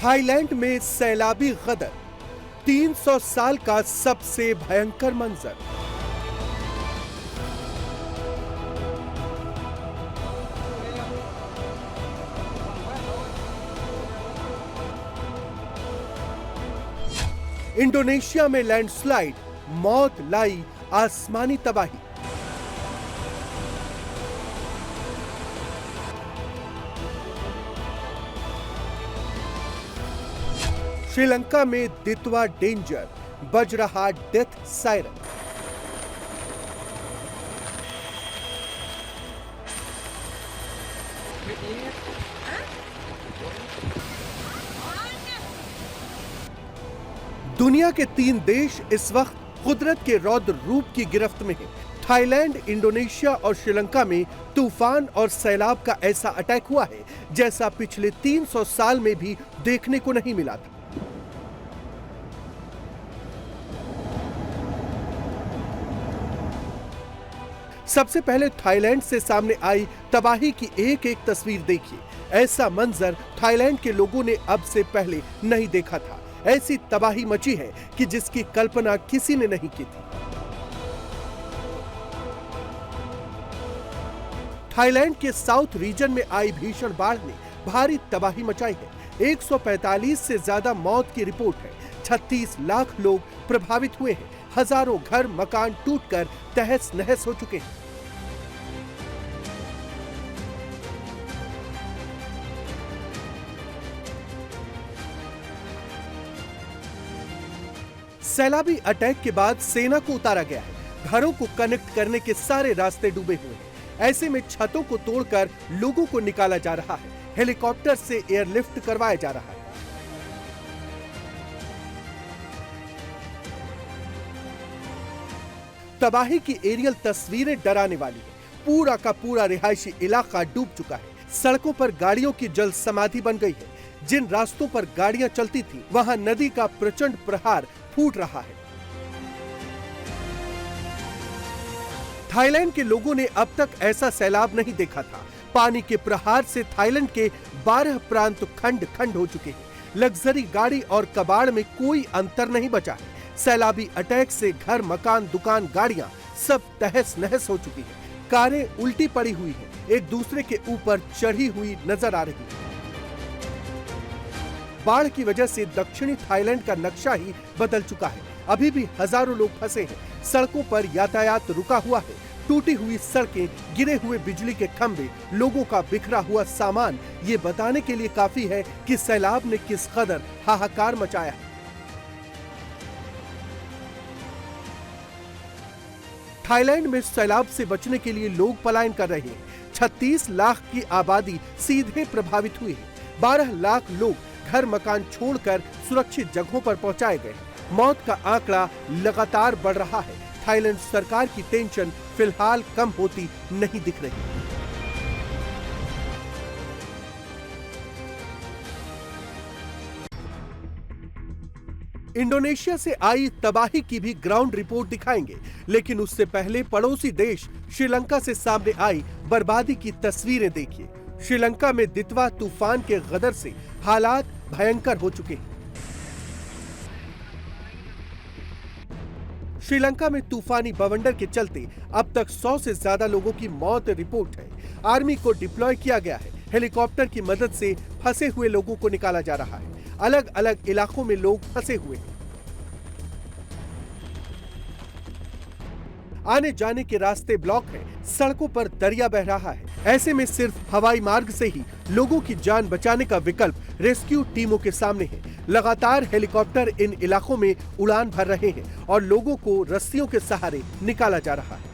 Thailand में सैलाबी गदर, 300 साल का सबसे भयंकर मंजर। इंडोनेशिया में लैंडस्लाइड, मौत लाई आसमानी तबाही। श्रीलंका में दितवा डेंजर, बज रहा डेथ सायरन। दुनिया के 3 देश इस वक्त कुदरत के रौद्र रूप की गिरफ्त में हैं। थाईलैंड, इंडोनेशिया और श्रीलंका में तूफान और सैलाब का ऐसा अटैक हुआ है जैसा पिछले 300 साल में भी देखने को नहीं मिला था। सबसे पहले थाईलैंड से सामने आई तबाही की एक एक तस्वीर देखिए। ऐसा मंजर थाईलैंड के लोगों ने अब से पहले नहीं देखा था। ऐसी तबाही मची है कि जिसकी कल्पना किसी ने नहीं की थी। थाईलैंड के साउथ रीजन में आई भीषण बाढ़ ने भारी तबाही मचाई है। 145 से ज्यादा मौत की रिपोर्ट है। 36 लाख लोग प्रभावित हुए हैं। हजारों घर मकान टूटकर तहस नहस हो चुके हैं। सैलाबी अटैक के बाद सेना को उतारा गया है। घरों को कनेक्ट करने के सारे रास्ते डूबे हुए हैं। ऐसे में छतों को तोड़कर लोगों को निकाला जा रहा है। हेलीकॉप्टर से एयरलिफ्ट करवाया जा रहा है। तबाही की एरियल तस्वीरें डराने वाली है। पूरा का पूरा रिहायशी इलाका डूब चुका है। सड़कों पर गाड़ियों की जल समाधि बन गई है। जिन रास्तों पर गाड़ियां चलती थी वहां नदी का प्रचंड प्रहार फूट रहा है। थाईलैंड के लोगों ने अब तक ऐसा सैलाब नहीं देखा था। पानी के प्रहार से थाईलैंड के 12 प्रांत खंड खंड हो चुके हैं। लग्जरी गाड़ी और कबाड़ में कोई अंतर नहीं बचा है। सैलाबी अटैक से घर मकान दुकान गाड़ियां सब तहस नहस हो चुकी है। कारें उल्टी पड़ी हुई हैं, एक दूसरे के ऊपर चढ़ी हुई नजर आ रही है। बाढ़ की वजह से दक्षिणी थाईलैंड का नक्शा ही बदल चुका है। अभी भी हजारों लोग फंसे हैं। सड़कों पर यातायात रुका हुआ है। टूटी हुई सड़कें, गिरे हुए बिजली के खंभे, लोगों का बिखरा हुआ सामान ये बताने के लिए काफी है कि सैलाब ने किस कदर हाहाकार मचाया है। थाईलैंड में सैलाब से बचने के लिए लोग पलायन कर रहे हैं। 36 लाख की आबादी सीधे प्रभावित हुई है। 12 लाख लोग घर मकान छोड़कर सुरक्षित जगहों पर पहुंचाए गए। मौत का आंकड़ा लगातार बढ़ रहा है। थाईलैंड सरकार की टेंशन फिलहाल कम होती नहीं दिख रही। इंडोनेशिया से आई तबाही की भी ग्राउंड रिपोर्ट दिखाएंगे, लेकिन उससे पहले पड़ोसी देश श्रीलंका से सामने आई बर्बादी की तस्वीरें देखिए। श्रीलंका में दितवा तूफान के गदर से हालात भयंकर हो चुके हैं। श्रीलंका में तूफानी बवंडर के चलते अब तक 100 से ज्यादा लोगों की मौत रिपोर्ट है। आर्मी को डिप्लॉय किया गया है। हेलीकॉप्टर की मदद से फंसे हुए लोगों को निकाला जा रहा है। अलग अलग इलाकों में लोग फंसे हुए हैं। आने जाने के रास्ते ब्लॉक हैं। सड़कों पर दरिया बह रहा है। ऐसे में सिर्फ हवाई मार्ग से ही लोगों की जान बचाने का विकल्प रेस्क्यू टीमों के सामने है। लगातार हेलीकॉप्टर इन इलाकों में उड़ान भर रहे हैं और लोगों को रस्सियों के सहारे निकाला जा रहा है।